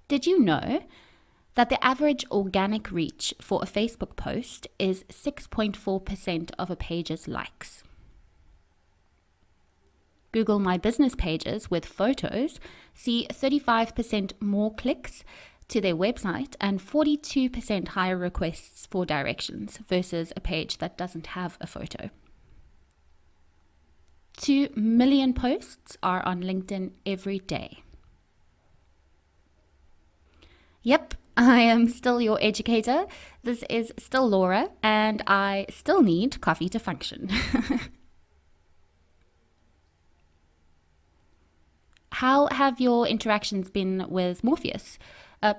Did you know that the average organic reach for a Facebook post is 6.4% of a page's likes? Google My Business pages with photos see 35% more clicks to their website and 42% higher requests for directions versus a page that doesn't have a photo. 2 million posts are on LinkedIn every day. Yep, I am still your educator. This is still Laura, and I still need coffee to function. How have your interactions been with Morpheus?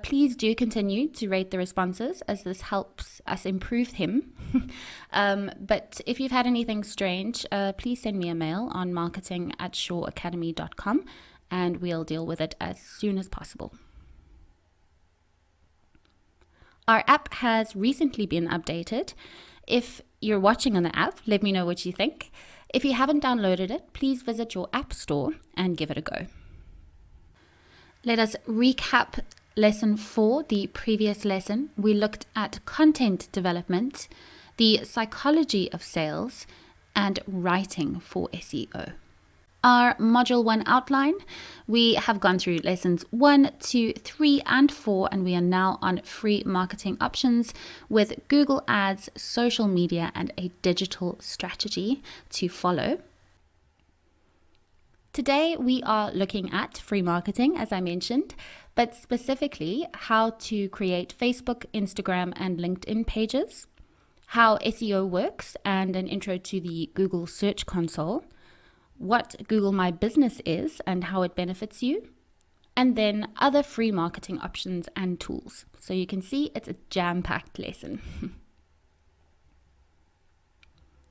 Please do continue to rate the responses, as this helps us improve him. But if you've had anything strange, please send me a mail on marketing@shoreacademy.com and we'll deal with it as soon as possible. Our app has recently been updated. If you're watching on the app, let me know what you think. If you haven't downloaded it, please visit your app store and give it a go. Let us recap lesson 4, the previous lesson. We looked at content development, the psychology of sales, and writing for SEO. Our Module 1 outline, we have gone through lessons 1, 2, 3, and 4, and we are now on free marketing options with Google Ads, social media, and a digital strategy to follow. Today, we are looking at free marketing, as I mentioned, but specifically how to create Facebook, Instagram, and LinkedIn pages, how SEO works, and an intro to the Google Search Console, what Google My Business is and how it benefits you, and then other free marketing options and tools. So you can see it's a jam-packed lesson.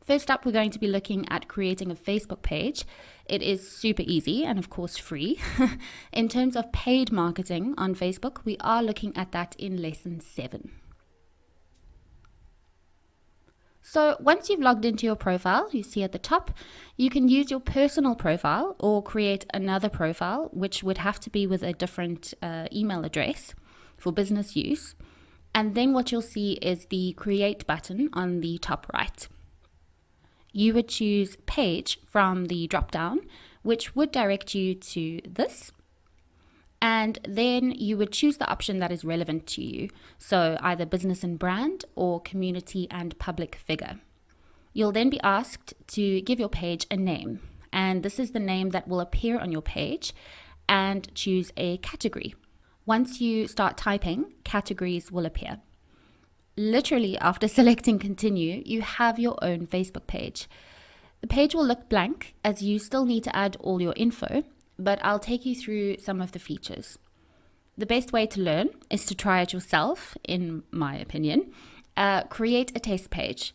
First up, we're going to be looking at creating a Facebook page. It is super easy and of course free. In terms of paid marketing on Facebook, we are looking at that in lesson 7. So once you've logged into your profile, you see at the top, you can use your personal profile or create another profile, which would have to be with a different email address for business use. And then what you'll see is the create button on the top right. You would choose page from the drop down, which would direct you to this. And then you would choose the option that is relevant to you. So either business and brand or community and public figure. You'll then be asked to give your page a name. And this is the name that will appear on your page, and choose a category. Once you start typing, categories will appear. Literally after selecting continue, you have your own Facebook page. The page will look blank as you still need to add all your info, but I'll take you through some of the features. The best way to learn is to try it yourself, in my opinion. Create a test page.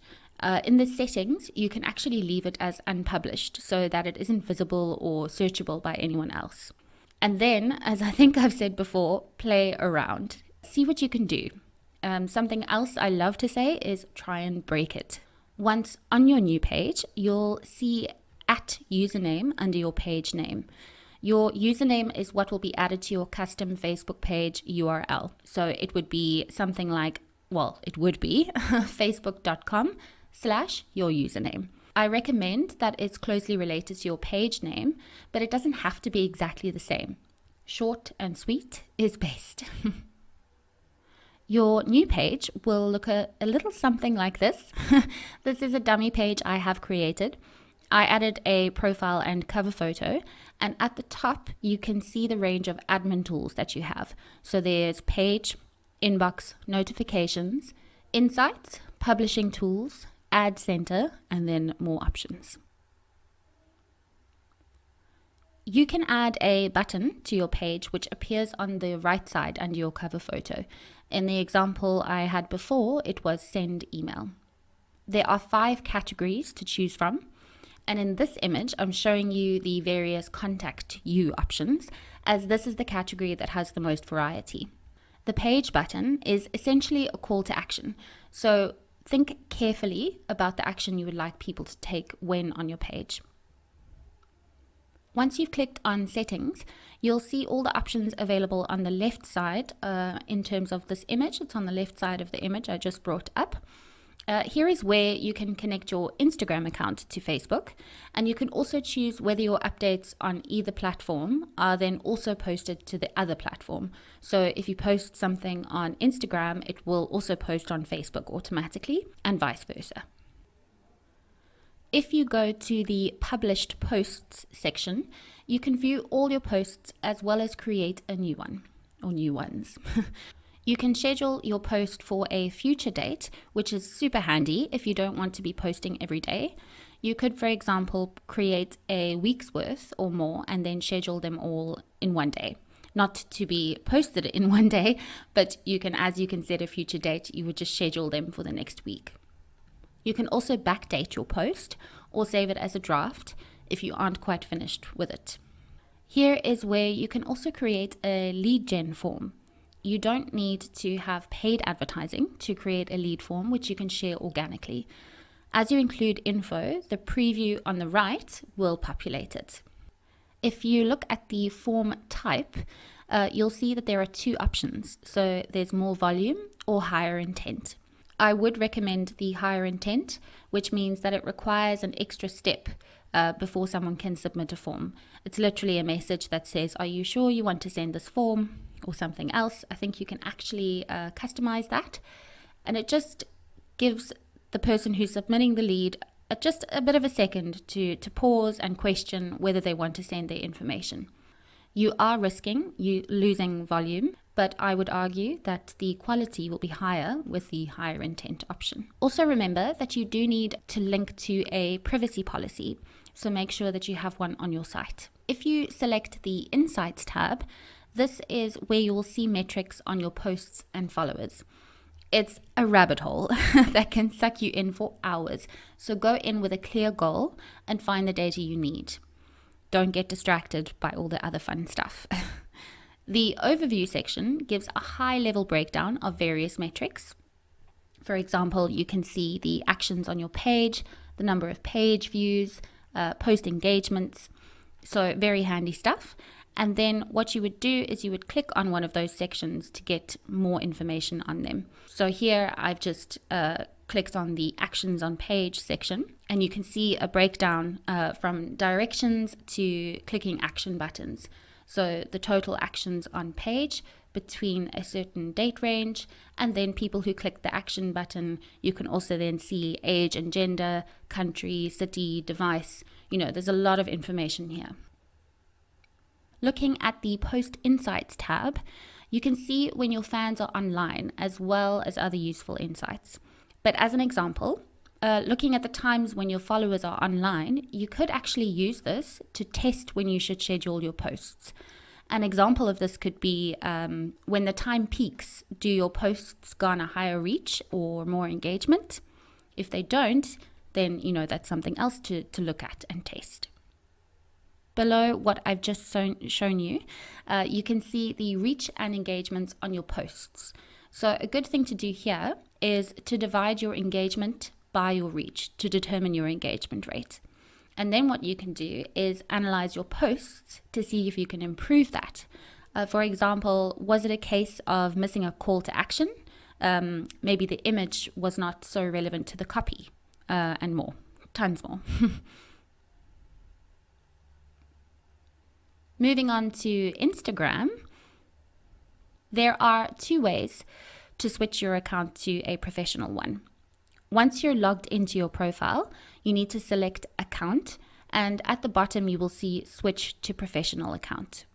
In the settings, you can actually leave it as unpublished so that it isn't visible or searchable by anyone else. And then, as I think I've said before, play around. See what you can do. Something else I love to say is try and break it. Once on your new page, you'll see @username under your page name. Your username is what will be added to your custom Facebook page URL. So it would be something like, it would be facebook.com/your username. I recommend that it's closely related to your page name, but it doesn't have to be exactly the same. Short and sweet is best. Your new page will look a little something like this. This is a dummy page I have created. I added a profile and cover photo, and at the top you can see the range of admin tools that you have. So there's page, inbox, notifications, insights, publishing tools, ad center, and then more options. You can add a button to your page which appears on the right side under your cover photo. In the example I had before, it was send email. There are 5 categories to choose from. And in this image, I'm showing you the various contact you options, as this is the category that has the most variety. The page button is essentially a call to action. So think carefully about the action you would like people to take when on your page. Once you've clicked on settings, you'll see all the options available on the left side in terms of this image. It's on the left side of the image I just brought up. Here is where you can connect your Instagram account to Facebook, and you can also choose whether your updates on either platform are then also posted to the other platform. So if you post something on Instagram, it will also post on Facebook automatically, and vice versa. If you go to the published posts section, you can view all your posts as well as create a new one, or new ones. You can schedule your post for a future date, which is super handy if you don't want to be posting every day. You could, for example, create a week's worth or more and then schedule them all in one day. Not to be posted in one day, but you can, as you can set a future date, you would just schedule them for the next week. You can also backdate your post or save it as a draft if you aren't quite finished with it. Here is where you can also create a lead gen form. You don't need to have paid advertising to create a lead form, which you can share organically. As you include info, the preview on the right will populate it. If you look at the form type, you'll see that there are two options. So there's more volume or higher intent. I would recommend the higher intent, which means that it requires an extra step before someone can submit a form. It's literally a message that says, "Are you sure you want to send this form?" or something else. I think you can actually customize that. And it just gives the person who's submitting the lead just a bit of a second to pause and question whether they want to send their information. You are risking losing volume, but I would argue that the quality will be higher with the higher intent option. Also remember that you do need to link to a privacy policy, so make sure that you have one on your site. If you select the Insights tab, this is where you will see metrics on your posts and followers. It's a rabbit hole that can suck you in for hours, so go in with a clear goal and find the data you need. Don't get distracted by all the other fun stuff. The overview section gives a high-level breakdown of various metrics. For example, you can see the actions on your page, the number of page views, post engagements, so very handy stuff. And then what you would do is you would click on one of those sections to get more information on them. So here I've just clicked on the actions on page section, and you can see a breakdown from directions to clicking action buttons. So the total actions on page between a certain date range, and then people who click the action button, you can also then see age and gender, country, city, device. There's a lot of information here. Looking at the Post Insights tab, you can see when your fans are online as well as other useful insights. But as an example, looking at the times when your followers are online, you could actually use this to test when you should schedule your posts. An example of this could be when the time peaks, do your posts garner higher reach or more engagement? If they don't, then that's something else to look at and test. Below what I've just shown you, you can see the reach and engagements on your posts. So a good thing to do here is to divide your engagement by your reach to determine your engagement rate. And then what you can do is analyze your posts to see if you can improve that. For example, was it a case of missing a call to action? Maybe the image was not so relevant to the copy, and more, tons more. Moving on to Instagram, there are two ways to switch your account to a professional one. Once you're logged into your profile, you need to select Account, and at the bottom you will see Switch to Professional Account.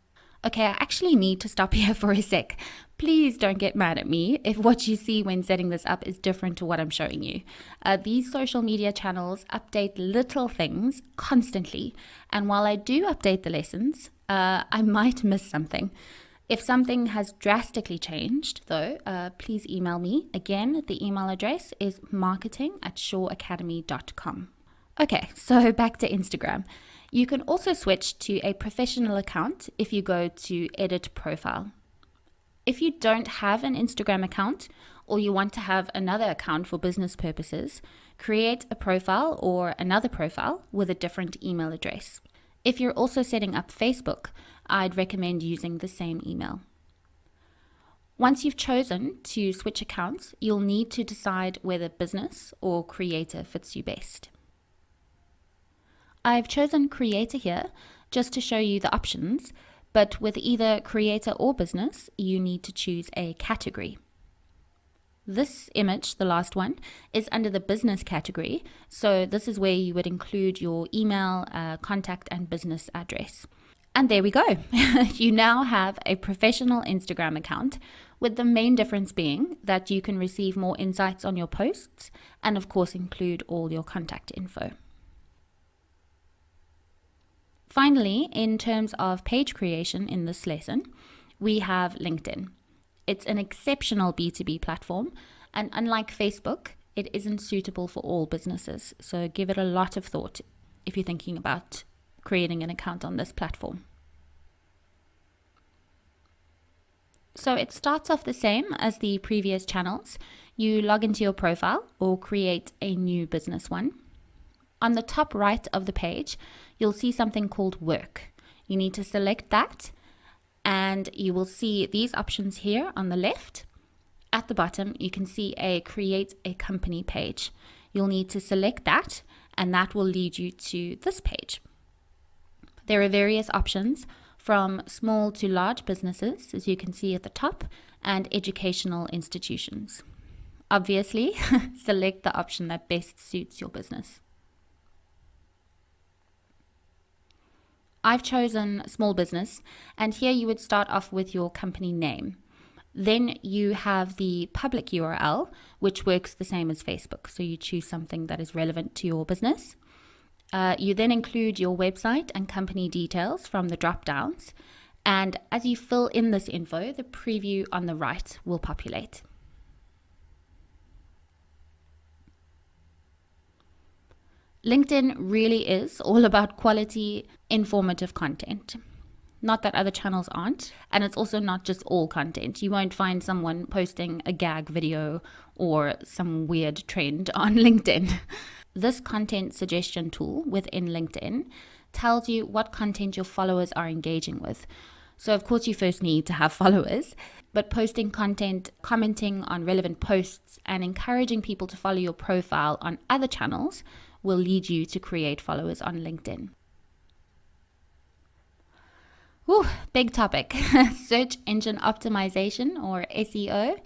Okay, I actually need to stop here for a sec. Please don't get mad at me if what you see when setting this up is different to what I'm showing you. These social media channels update little things constantly, and while I do update the lessons, I might miss something. If something has drastically changed, though, please email me. Again, the email address is marketing@shoreacademy.com. Okay, so back to Instagram. You can also switch to a professional account if you go to Edit Profile. If you don't have an Instagram account or you want to have another account for business purposes, create a profile or another profile with a different email address. If you're also setting up Facebook, I'd recommend using the same email. Once you've chosen to switch accounts, you'll need to decide whether business or creator fits you best. I've chosen creator here just to show you the options, but with either creator or business, you need to choose a category. This image, the last one, is under the business category, so this is where you would include your email, contact, and business address. And there we go. You now have a professional Instagram account, with the main difference being that you can receive more insights on your posts and, of course, include all your contact info. Finally, in terms of page creation in this lesson, we have LinkedIn. It's an exceptional B2B platform, and unlike Facebook, it isn't suitable for all businesses. So give it a lot of thought if you're thinking about creating an account on this platform. So it starts off the same as the previous channels. You log into your profile or create a new business one. On the top right of the page, you'll see something called Work. You need to select that, and you will see these options here on the left. At the bottom, you can see a Create a Company page. You'll need to select that, and that will lead you to this page. There are various options from small to large businesses, as you can see at the top, and educational institutions. Obviously, select the option that best suits your business. I've chosen small business, and here you would start off with your company name. Then you have the public URL, which works the same as Facebook. So you choose something that is relevant to your business. You then include your website and company details from the drop downs. And as you fill in this info, the preview on the right will populate. LinkedIn really is all about quality, informative content. Not that other channels aren't, and it's also not just all content. You won't find someone posting a gag video or some weird trend on LinkedIn. This content suggestion tool within LinkedIn tells you what content your followers are engaging with. So of course you first need to have followers, but posting content, commenting on relevant posts, and encouraging people to follow your profile on other channels will lead you to create followers on LinkedIn. Whew, big topic. Search engine optimization, or SEO.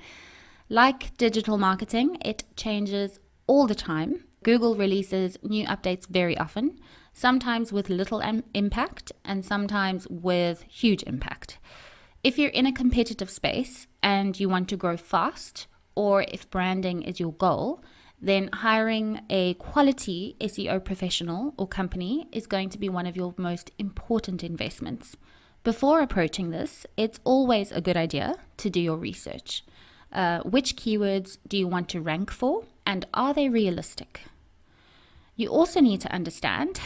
Like digital marketing, it changes all the time. Google releases new updates very often, sometimes with little impact and sometimes with huge impact. If you're in a competitive space and you want to grow fast, or if branding is your goal, then hiring a quality SEO professional or company is going to be one of your most important investments. Before approaching this, it's always a good idea to do your research. Which keywords do you want to rank for, and are they realistic? You also need to understand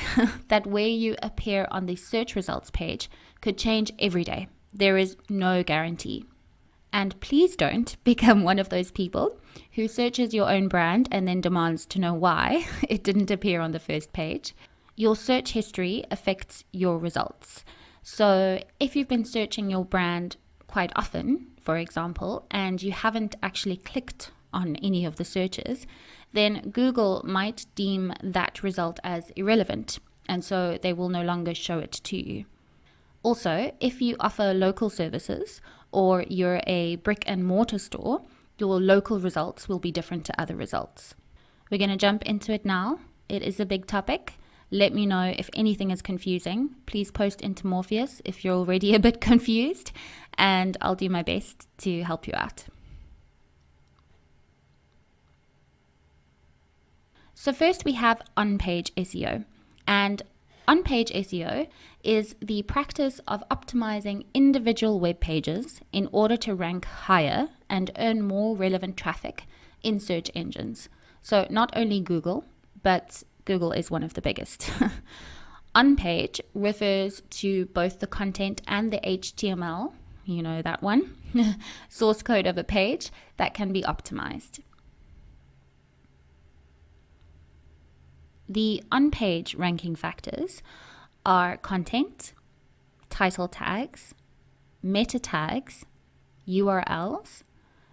that where you appear on the search results page could change every day. There is no guarantee. And please don't become one of those people who searches your own brand and then demands to know why it didn't appear on the first page. Your search history affects your results. So if you've been searching your brand quite often, for example, and you haven't actually clicked on any of the searches, then Google might deem that result as irrelevant, and so they will no longer show it to you. Also, if you offer local services or you're a brick and mortar store, your local results will be different to other results. We're going to jump into it now. It is a big topic. Let me know if anything is confusing. Please post into Morpheus if you're already a bit confused, and I'll do my best to help you out. So first we have on-page SEO, and on-page SEO is the practice of optimizing individual web pages in order to rank higher and earn more relevant traffic in search engines. So not only Google, but Google is one of the biggest. On-page refers to both the content and the HTML, you know that one, source code of a page that can be optimized. The on-page ranking factors are content, title tags, meta tags, URLs,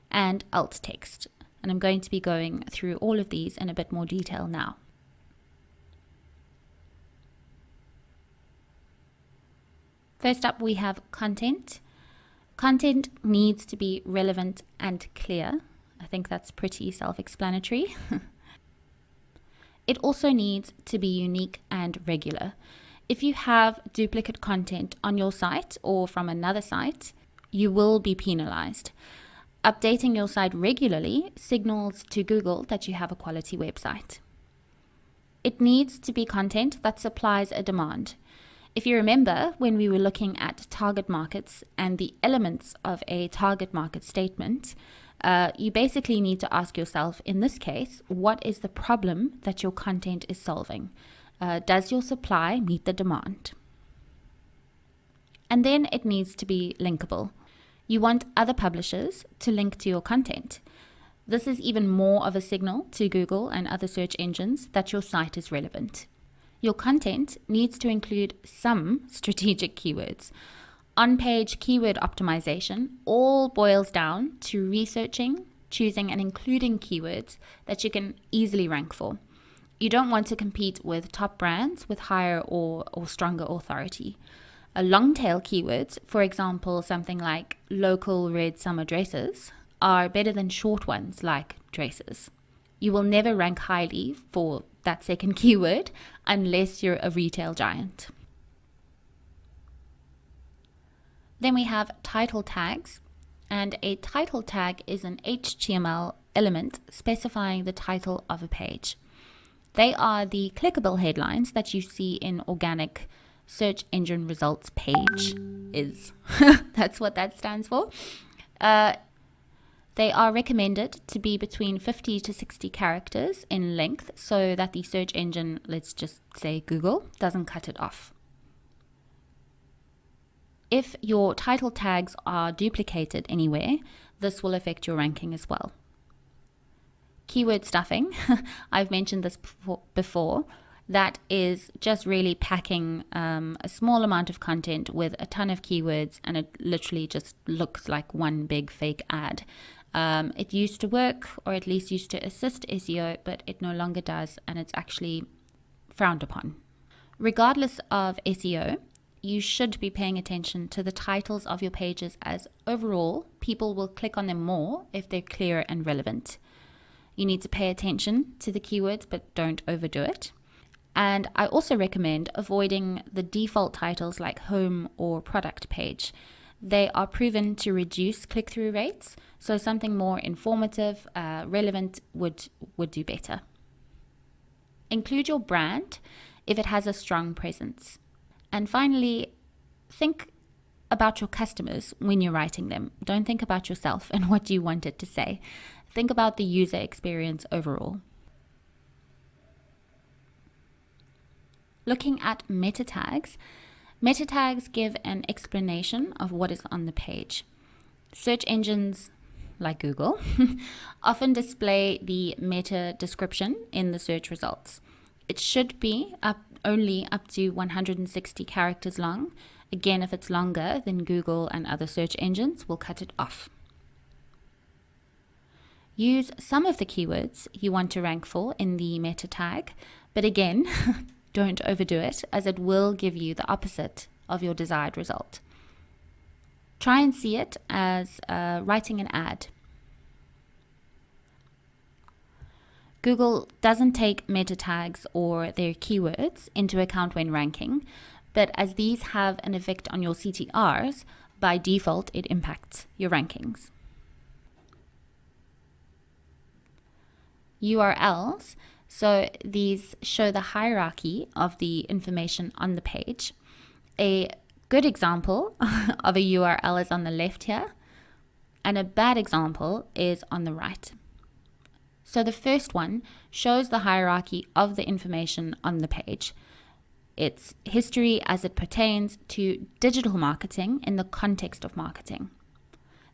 and alt text. And I'm going to be going through all of these in a bit more detail now. First up, we have content. Content needs to be relevant and clear. I think that's pretty self-explanatory. It also needs to be unique and regular. If you have duplicate content on your site or from another site, you will be penalized. Updating your site regularly signals to Google that you have a quality website. It needs to be content that supplies a demand. If you remember when we were looking at target markets and the elements of a target market statement, you basically need to ask yourself, in this case, what is the problem that your content is solving? Does your supply meet the demand? And then it needs to be linkable. You want other publishers to link to your content. This is even more of a signal to Google and other search engines that your site is relevant. Your content needs to include some strategic keywords. On-page keyword optimization all boils down to researching, choosing and including keywords that you can easily rank for. You don't want to compete with top brands with higher or stronger authority. Long tail keywords, for example, something like local red summer dresses, are better than short ones like dresses. You will never rank highly for that second keyword unless you're a retail giant. Then we have title tags, and a title tag is an HTML element specifying the title of a page. They are the clickable headlines that you see in organic search engine results page is. That's what that stands for. They are recommended to be between 50 to 60 characters in length so that the search engine, let's just say Google, doesn't cut it off. If your title tags are duplicated anywhere, this will affect your ranking as well. Keyword stuffing, I've mentioned this before. That is just really packing a small amount of content with a ton of keywords, and it literally just looks like one big fake ad. It used to work, or at least used to assist SEO, but it no longer does, and it's actually frowned upon. Regardless of SEO, you should be paying attention to the titles of your pages, as overall, people will click on them more if they're clear and relevant. You need to pay attention to the keywords, but don't overdo it. And I also recommend avoiding the default titles like home or product page. They are proven to reduce click-through rates, so something more informative, relevant would do better. Include your brand if it has a strong presence. And finally, think about your customers when you're writing them. Don't think about yourself and what you want it to say. Think about the user experience overall. Looking at meta tags give an explanation of what is on the page. Search engines like Google often display the meta description in the search results. It should be only up to 160 characters long. Again, if it's longer, then Google and other search engines will cut it off. Use some of the keywords you want to rank for in the meta tag, but again, don't overdo it, as it will give you the opposite of your desired result. Try and see it as writing an ad. Google doesn't take meta tags or their keywords into account when ranking, but as these have an effect on your CTRs, by default it impacts your rankings. URLs, so these show the hierarchy of the information on the page. A good example of a URL is on the left here, and a bad example is on the right. So the first one shows the hierarchy of the information on the page. It's history as it pertains to digital marketing in the context of marketing.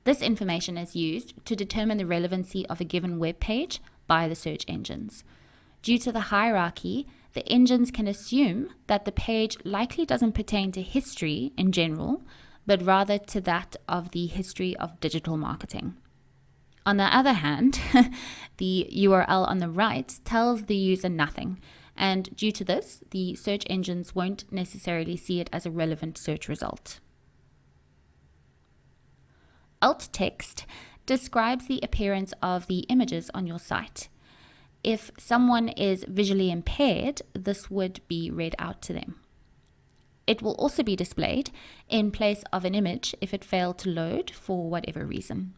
This information is used to determine the relevancy of a given web page by the search engines. Due to the hierarchy, the engines can assume that the page likely doesn't pertain to history in general, but rather to that of the history of digital marketing. On the other hand, the URL on the right tells the user nothing, and due to this, the search engines won't necessarily see it as a relevant search result. Alt text describes the appearance of the images on your site. If someone is visually impaired, this would be read out to them. It will also be displayed in place of an image if it failed to load for whatever reason.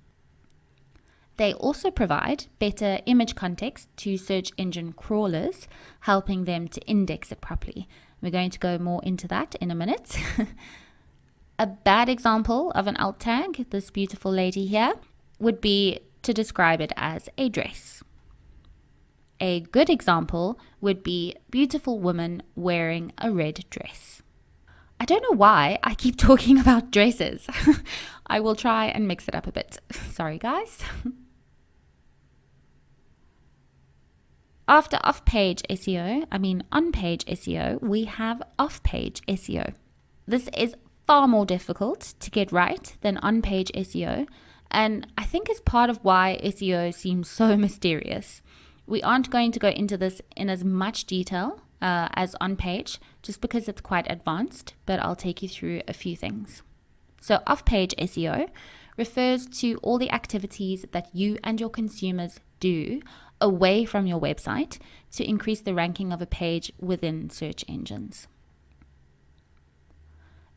They also provide better image context to search engine crawlers, helping them to index it properly. We're going to go more into that in a minute. A bad example of an alt tag, this beautiful lady here, would be to describe it as a dress. A good example would be beautiful woman wearing a red dress. I don't know why I keep talking about dresses. I will try and mix it up a bit. Sorry, guys. After on-page SEO, we have off-page SEO. This is far more difficult to get right than on-page SEO, and I think is part of why SEO seems so mysterious. We aren't going to go into this in as much detail as on-page, just because it's quite advanced, but I'll take you through a few things. So off-page SEO refers to all the activities that you and your consumers do away from your website to increase the ranking of a page within search engines.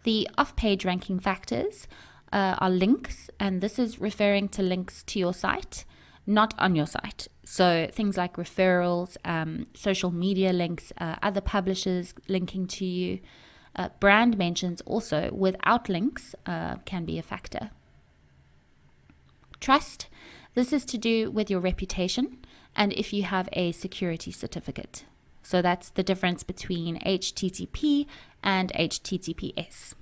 The off-page ranking factors are links, and this is referring to links to your site, not on your site. So things like referrals, social media links, other publishers linking to you, brand mentions also without links can be a factor. Trust, this is to do with your reputation and if you have a security certificate. So that's the difference between HTTP and HTTPS.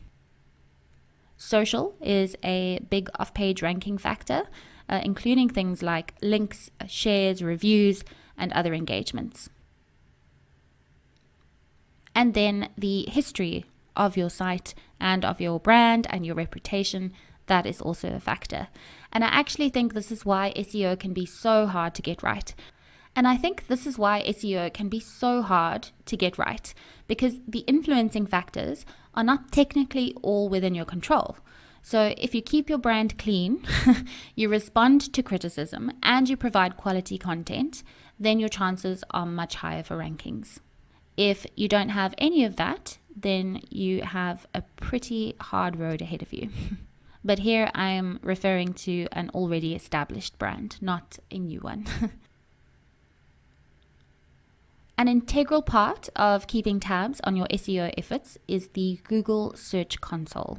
Social is a big off-page ranking factor, including things like links, shares, reviews, and other engagements. And then the history of your site and of your brand and your reputation, that is also a factor. And I actually think this is why SEO can be so hard to get right. And I think this is why SEO can be so hard to get right, because the influencing factors are not technically all within your control. So if you keep your brand clean, you respond to criticism, and you provide quality content, then your chances are much higher for rankings. If you don't have any of that, then you have a pretty hard road ahead of you. But here I am referring to an already established brand, not a new one. An integral part of keeping tabs on your SEO efforts is the Google Search Console.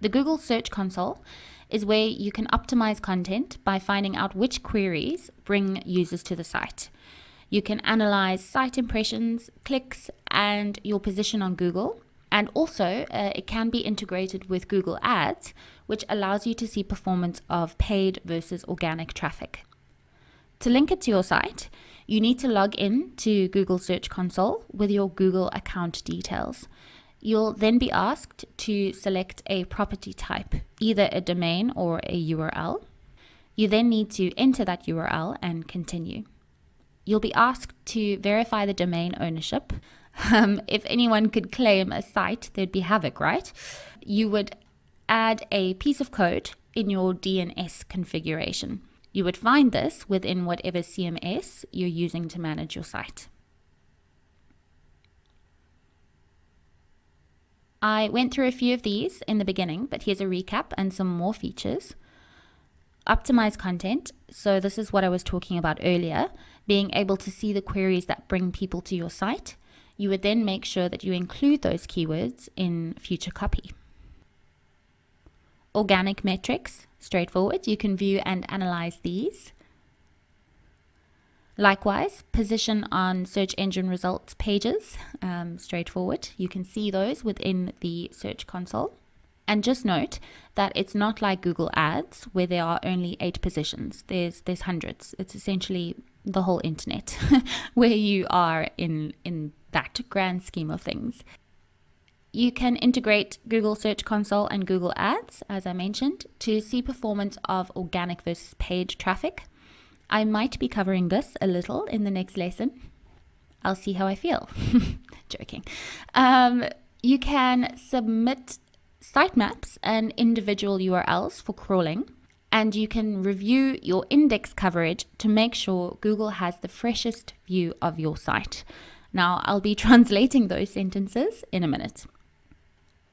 The Google Search Console is where you can optimize content by finding out which queries bring users to the site. You can analyze site impressions, clicks, and your position on Google. And also, it can be integrated with Google Ads, which allows you to see performance of paid versus organic traffic. To link it to your site, you need to log in to Google Search Console with your Google account details. You'll then be asked to select a property type, either a domain or a URL. You then need to enter that URL and continue. You'll be asked to verify the domain ownership. If anyone could claim a site, there'd be havoc, right? You would add a piece of code in your DNS configuration. You would find this within whatever CMS you're using to manage your site. I went through a few of these in the beginning, but here's a recap and some more features. Optimize content. So this is what I was talking about earlier, being able to see the queries that bring people to your site. You would then make sure that you include those keywords in future copy. Organic metrics, straightforward. You can view and analyze these. Likewise, position on search engine results pages, straightforward. You can see those within the Search Console. And just note that it's not like Google Ads where there are only 8 positions. There's hundreds. It's essentially the whole internet, where you are in that grand scheme of things. You can integrate Google Search Console and Google Ads, as I mentioned, to see performance of organic versus paid traffic. I might be covering this a little in the next lesson. I'll see how I feel. Joking. You can submit sitemaps and individual URLs for crawling, and you can review your index coverage to make sure Google has the freshest view of your site. Now, I'll be translating those sentences in a minute.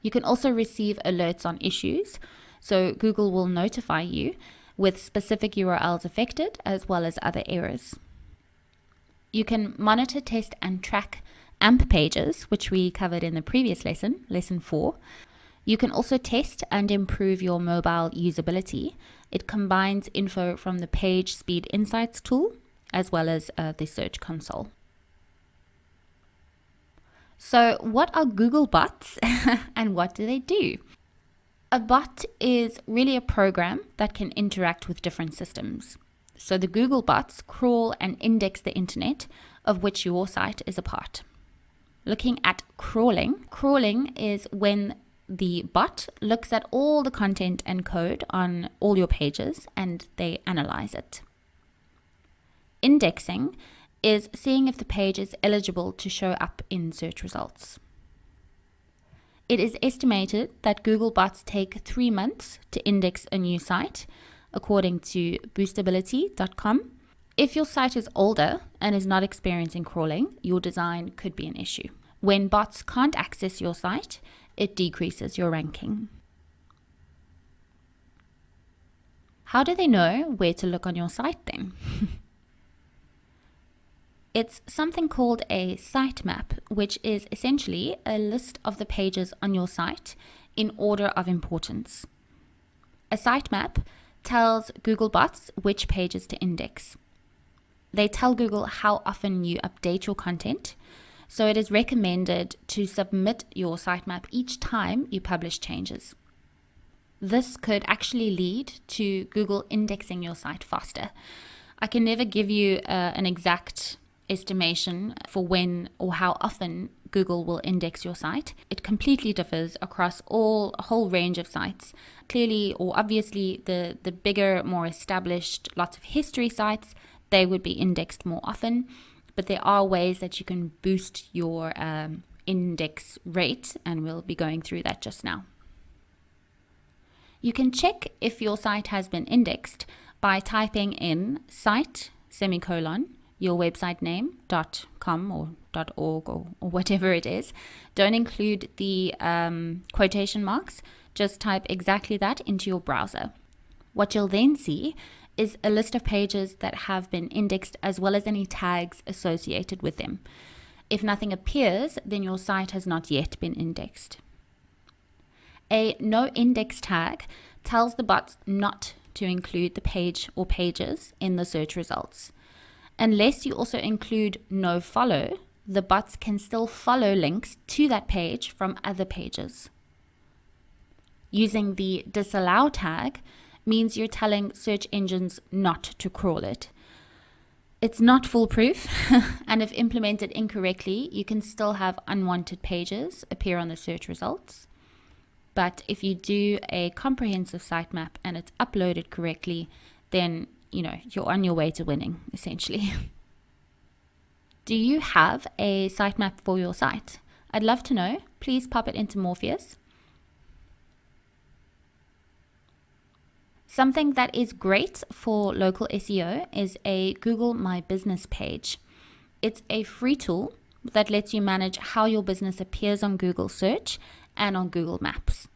You can also receive alerts on issues, so Google will notify you with specific URLs affected as well as other errors. You can monitor, test, and track AMP pages, which we covered in the previous lesson, lesson 4. You can also test and improve your mobile usability. It combines info from the Page Speed Insights tool as well as the Search Console. So what are Google bots and what do they do? A bot is really a program that can interact with different systems. So the Google bots crawl and index the internet, of which your site is a part. Looking at crawling, crawling is when the bot looks at all the content and code on all your pages and they analyze it. Indexing is seeing if the page is eligible to show up in search results. It is estimated that Google bots take 3 months to index a new site, according to boostability.com. If your site is older and is not experiencing crawling, your design could be an issue. When bots can't access your site, it decreases your ranking. How do they know where to look on your site then? It's something called a sitemap, which is essentially a list of the pages on your site in order of importance. A sitemap tells Google bots which pages to index. They tell Google how often you update your content, so it is recommended to submit your sitemap each time you publish changes. This could actually lead to Google indexing your site faster. I can never give you an exact estimation for when or how often Google will index your site. It completely differs across a whole range of sites. Clearly or obviously the bigger, more established, lots of history sites, they would be indexed more often, but there are ways that you can boost your index rate, and we'll be going through that just now. You can check if your site has been indexed by typing in site, your website name, .com or .org or whatever it is. Don't include the quotation marks. Just type exactly that into your browser. What you'll then see is a list of pages that have been indexed as well as any tags associated with them. If nothing appears, then your site has not yet been indexed. A no index tag tells the bots not to include the page or pages in the search results. Unless you also include no follow, the bots can still follow links to that page from other pages. Using the disallow tag means you're telling search engines not to crawl it. It's not foolproof, and if implemented incorrectly, you can still have unwanted pages appear on the search results. But if you do a comprehensive sitemap and it's uploaded correctly, then you're on your way to winning, essentially. Do you have a sitemap for your site? I'd love to know. Please pop it into Morpheus. Something that is great for local SEO is a Google My Business page. It's a free tool that lets you manage how your business appears on Google Search and on Google Maps.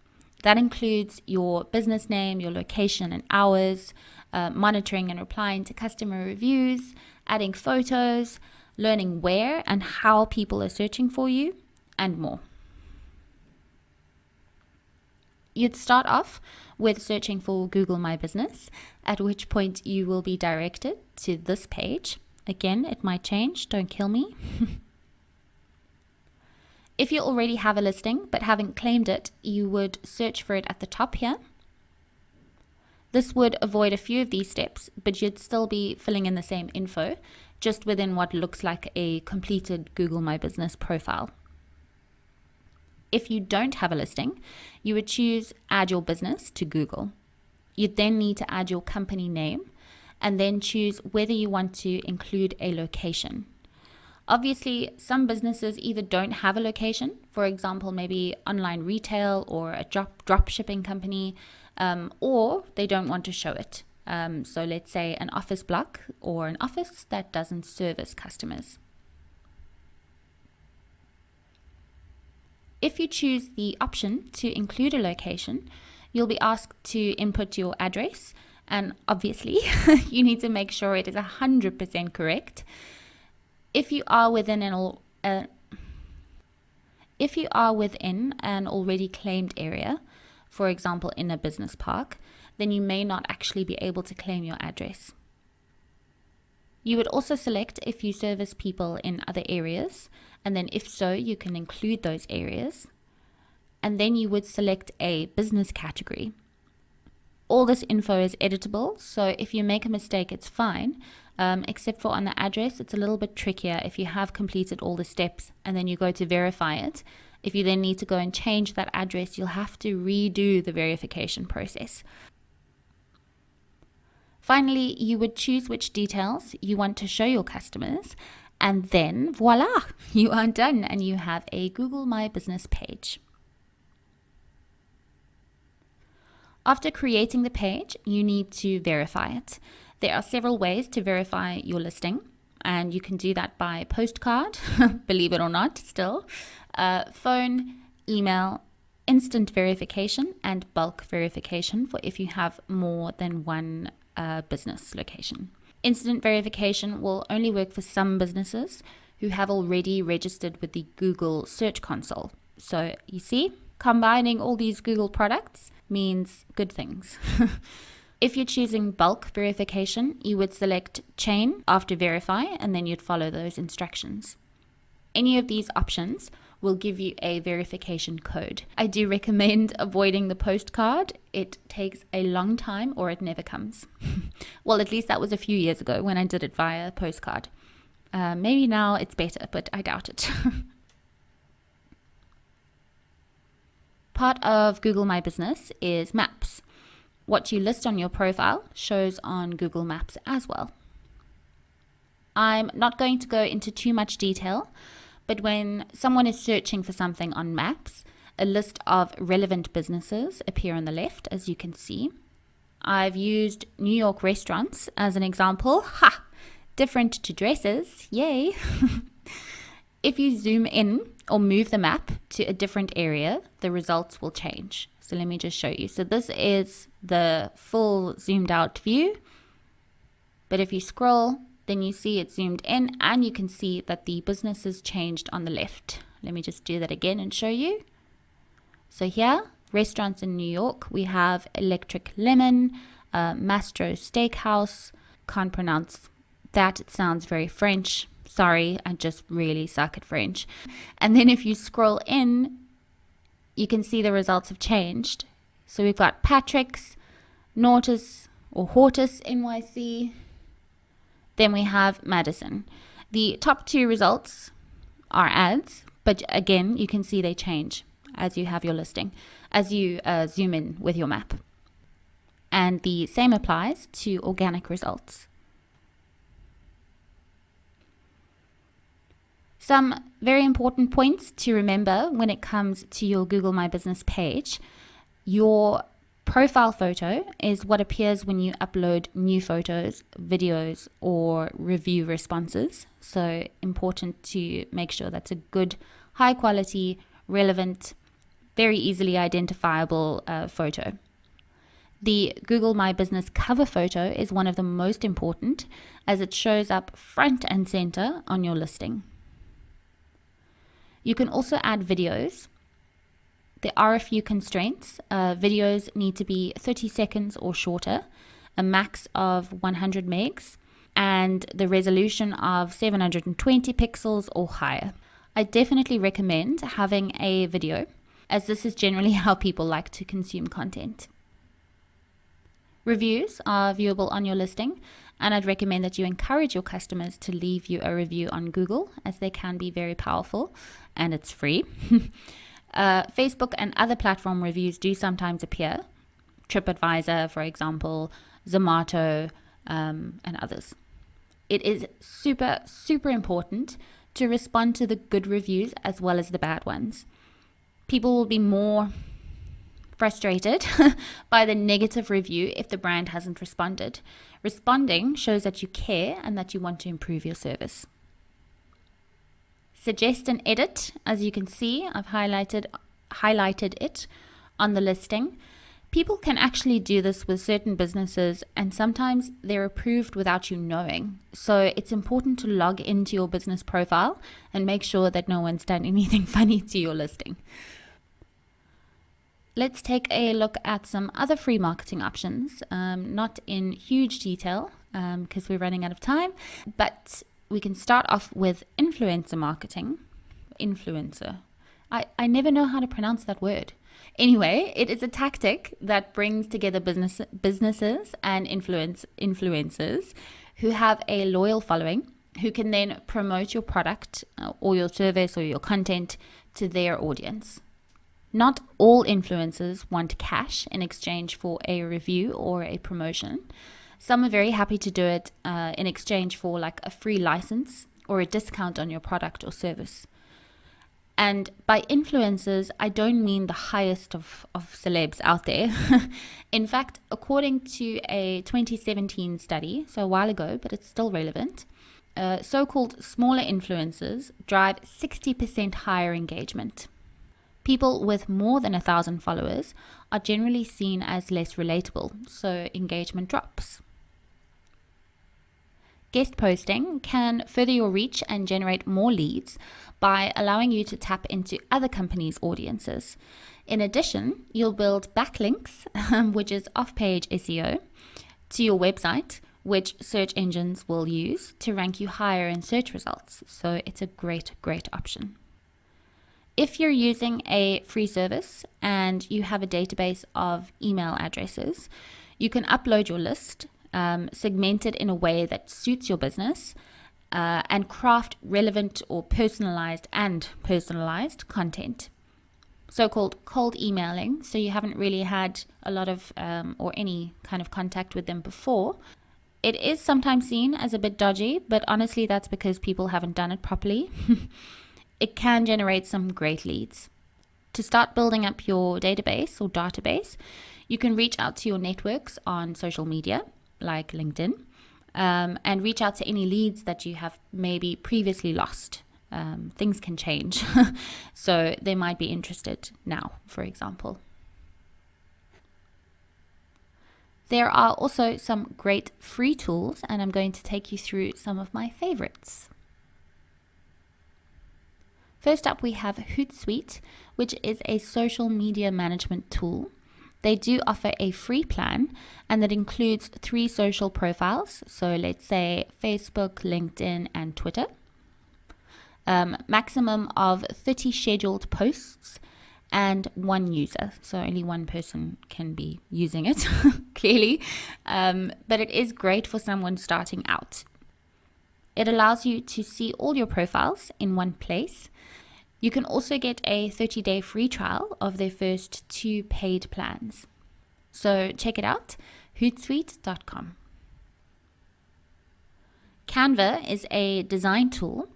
That includes your business name, your location and hours, monitoring and replying to customer reviews, adding photos, learning where and how people are searching for you, and more. You'd start off with searching for Google My Business, at which point you will be directed to this page. Again, it might change, don't kill me. If you already have a listing but haven't claimed it, you would search for it at the top here. This would avoid a few of these steps, but you'd still be filling in the same info. just within what looks like a completed Google My Business profile. If you don't have a listing, you would choose Add Your Business to Google. You'd then need to add your company name and then choose whether you want to include a location. Obviously, some businesses either don't have a location, for example, maybe online retail or a drop shipping company, or they don't want to show it. So let's say an office block or an office that doesn't service customers. If you choose the option to include a location, you'll be asked to input your address, and obviously you need to make sure it is 100% correct. If you are within an already claimed area, for example in a business park, then you may not actually be able to claim your address. You would also select if you service people in other areas, and then if so, you can include those areas. And then you would select a business category. All this info is editable, so if you make a mistake, it's fine. Except for on the address, it's a little bit trickier if you have completed all the steps and then you go to verify it. If you then need to go and change that address, you'll have to redo the verification process. Finally, you would choose which details you want to show your customers, and then voila, you are done and you have a Google My Business page. After creating the page, you need to verify it. There are several ways to verify your listing, and you can do that by postcard, believe it or not, still, phone, email, instant verification, and bulk verification for if you have more than one business location. Instant verification will only work for some businesses who have already registered with the Google Search Console. So you see, combining all these Google products means good things. If you're choosing bulk verification, you would select chain after verify, and then you'd follow those instructions. Any of these options will give you a verification code. I do recommend avoiding the postcard. It takes a long time or it never comes. Well, at least that was a few years ago when I did it via postcard. Maybe now it's better, but I doubt it. Part of Google My Business is Maps. What you list on your profile shows on Google Maps as well. I'm not going to go into too much detail, but when someone is searching for something on Maps, a list of relevant businesses appear on the left, as you can see. I've used New York restaurants as an example. Ha! Different to dresses. Yay! If you zoom in or move the map to a different area, the results will change. So let me just show you. So this is the full zoomed out view. But if you scroll, then you see it zoomed in and you can see that the business has changed on the left. Let me just do that again and show you. So here, restaurants in New York, we have Electric Lemon, Mastro Steakhouse. Can't pronounce that, it sounds very French. Sorry, I just really suck at French. And then if you scroll in, you can see the results have changed. So we've got Patrick's, Nortis or Hortus NYC. Then we have Madison. The top two results are ads, but again, you can see they change as you have your listing, as you zoom in with your map. And the same applies to organic results. Some very important points to remember when it comes to your Google My Business page. Your profile photo is what appears when you upload new photos, videos, or review responses. So important to make sure that's a good, high quality, relevant, very easily identifiable photo. The Google My Business cover photo is one of the most important as it shows up front and center on your listing. You can also add videos. There are a few constraints. Videos need to be 30 seconds or shorter, a max of 100 megs, and the resolution of 720 pixels or higher. I definitely recommend having a video, as this is generally how people like to consume content. Reviews are viewable on your listing, and I'd recommend that you encourage your customers to leave you a review on Google, as they can be very powerful and it's free. Facebook and other platform reviews do sometimes appear. TripAdvisor, for example, Zomato, and others. It is super, super important to respond to the good reviews as well as the bad ones. People will be more frustrated by the negative review if the brand hasn't responded. Responding shows that you care and that you want to improve your service. Suggest and edit. As you can see, I've highlighted it on the listing. People can actually do this with certain businesses, and sometimes they're approved without you knowing. So it's important to log into your business profile and make sure that no one's done anything funny to your listing. Let's take a look at some other free marketing options, not in huge detail because we're running out of time, but we can start off with influencer marketing. Influencer. I never know how to pronounce that word. Anyway, it is a tactic that brings together businesses and influencers who have a loyal following, who can then promote your product or your service or your content to their audience. Not all influencers want cash in exchange for a review or a promotion. Some are very happy to do it in exchange for like a free license or a discount on your product or service. And by influencers, I don't mean the highest of celebs out there. In fact, according to a 2017 study, so a while ago, but it's still relevant, so-called smaller influencers drive 60% higher engagement. People with more than 1,000 followers are generally seen as less relatable, so engagement drops. Guest posting can further your reach and generate more leads by allowing you to tap into other companies' audiences. In addition, you'll build backlinks, which is off-page SEO, to your website, which search engines will use to rank you higher in search results. So it's a great, great option. If you're using a free service and you have a database of email addresses, you can upload your list, segment it in a way that suits your business, and craft relevant or personalized content. So-called cold emailing, so you haven't really had a lot of or any kind of contact with them before. It is sometimes seen as a bit dodgy, but honestly that's because people haven't done it properly. It can generate some great leads. To start building up your database or database, you can reach out to your networks on social media, like LinkedIn, and reach out to any leads that you have maybe previously lost. Things can change, so they might be interested now, for example. There are also some great free tools, and I'm going to take you through some of my favorites. First up, we have Hootsuite, which is a social media management tool. They do offer a free plan, and that includes 3 social profiles. So let's say Facebook, LinkedIn, and Twitter. Maximum of 30 scheduled posts and 1 user. So only one person can be using it, clearly. But it is great for someone starting out. It allows you to see all your profiles in one place. You can also get a 30-day free trial of their first 2 paid plans. So check it out, hootsuite.com. Canva is a design tool,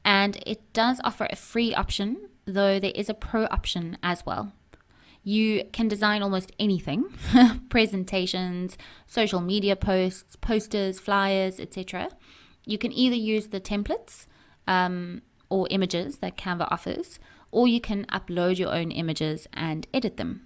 and it does offer a free option, though there is a pro option as well. You can design almost anything, presentations, social media posts, posters, flyers, etc. You can either use the templates, or images that Canva offers, or you can upload your own images and edit them.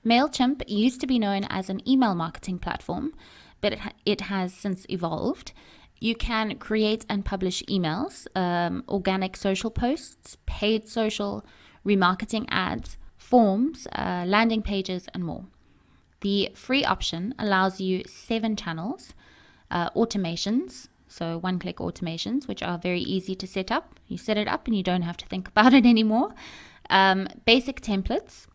MailChimp used to be known as an email marketing platform, but it has since evolved. You can create and publish emails, organic social posts, paid social, remarketing ads, forms, landing pages, and more. The free option allows you 7 channels, automations, so one-click automations, which are very easy to set up. You set it up and you don't have to think about it anymore. Basic templates,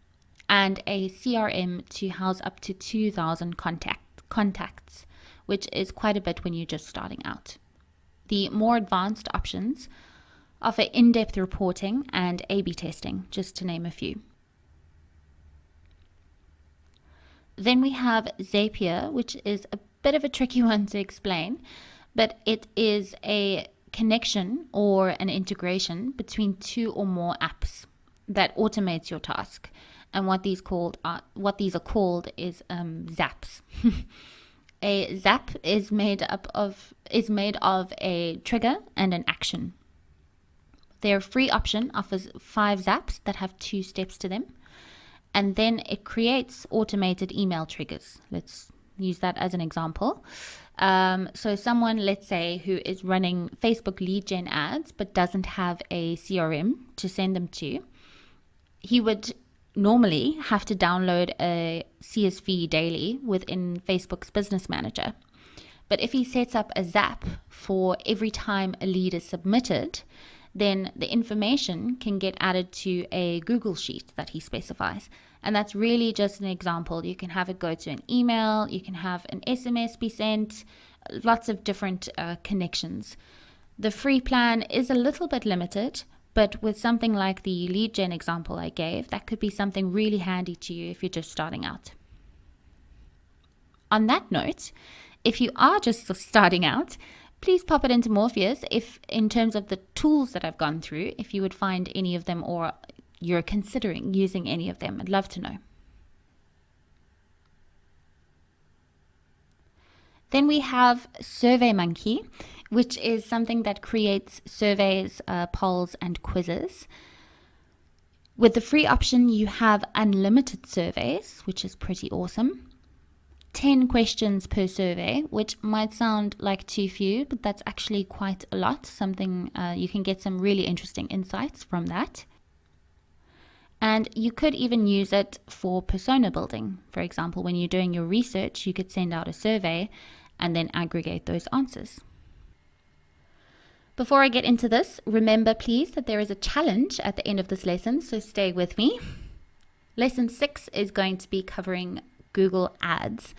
and a CRM to house up to 2,000 contacts, which is quite a bit when you're just starting out. The more advanced options offer in-depth reporting and A/B testing, just to name a few. Then we have Zapier, which is a bit of a tricky one to explain, but it is a connection or an integration between two or more apps that automates your task. And what these are called is zaps. A zap is made of a trigger and an action. Their free option offers 5 zaps that have 2 steps to them. And then it creates automated email triggers. Let's use that as an example. So someone, let's say, who is running Facebook lead gen ads but doesn't have a CRM to send them to, he would normally have to download a CSV daily within Facebook's Business Manager. But if he sets up a zap for every time a lead is submitted, then the information can get added to a Google Sheet that he specifies. And that's really just an example. You can have it go to an email, you can have an SMS be sent, lots of different connections. The free plan is a little bit limited, but with something like the lead gen example I gave, that could be something really handy to you if you're just starting out. On that note, if you are just starting out, please pop it into Morpheus if, in terms of the tools that I've gone through, if you would find any of them or you're considering using any of them. I'd love to know. Then we have SurveyMonkey, which is something that creates surveys, polls, and quizzes. With the free option, you have unlimited surveys, which is pretty awesome. 10 questions per survey, which might sound like too few, but that's actually quite a lot. Something you can get some really interesting insights from that. And you could even use it for persona building. For example, when you're doing your research, you could send out a survey and then aggregate those answers. Before I get into this, remember please that there is a challenge at the end of this lesson, so stay with me. Lesson 6 is going to be covering Google Ads.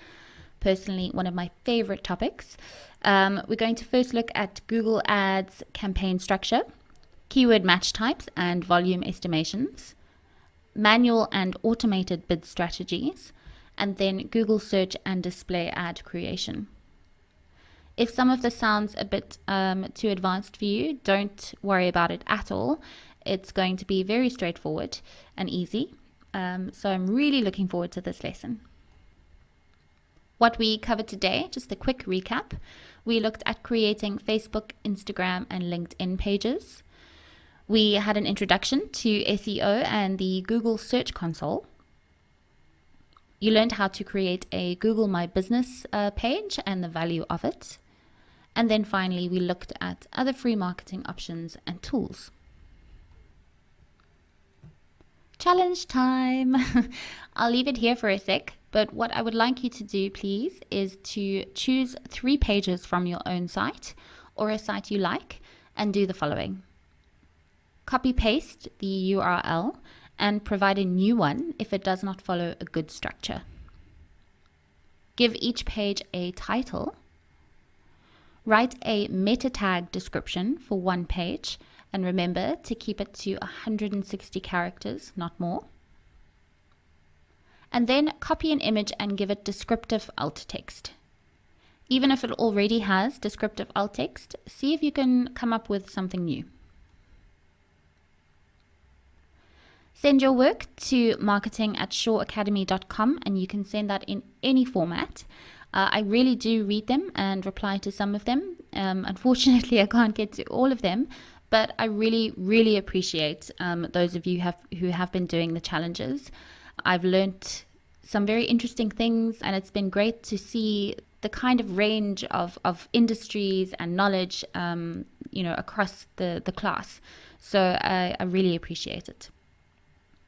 Personally, one of my favorite topics. We're going to first look at Google Ads campaign structure, keyword match types and volume estimations, manual and automated bid strategies, and then Google search and display ad creation. If some of this sounds a bit too advanced for you, don't worry about it at all. It's going to be very straightforward and easy. So I'm really looking forward to this lesson. What we covered today, just a quick recap. We looked at creating Facebook, Instagram, and LinkedIn pages. We had an introduction to SEO and the Google Search Console. You learned how to create a Google My Business page and the value of it. And then finally, we looked at other free marketing options and tools. Challenge time! I'll leave it here for a sec, but what I would like you to do, please, is to choose 3 pages from your own site or a site you like and do the following. Copy-paste the URL and provide a new one if it does not follow a good structure. Give each page a title. Write a meta tag description for one page, and remember to keep it to 160 characters, not more. And then copy an image and give it descriptive alt text. Even if it already has descriptive alt text, see if you can come up with something new. Send your work to marketing@shoreacademy.com and you can send that in any format. I really do read them and reply to some of them. Unfortunately, I can't get to all of them, but I really, really appreciate those of you who have been doing the challenges. I've learnt some very interesting things, and it's been great to see the kind of range of industries and knowledge across the class. So I really appreciate it.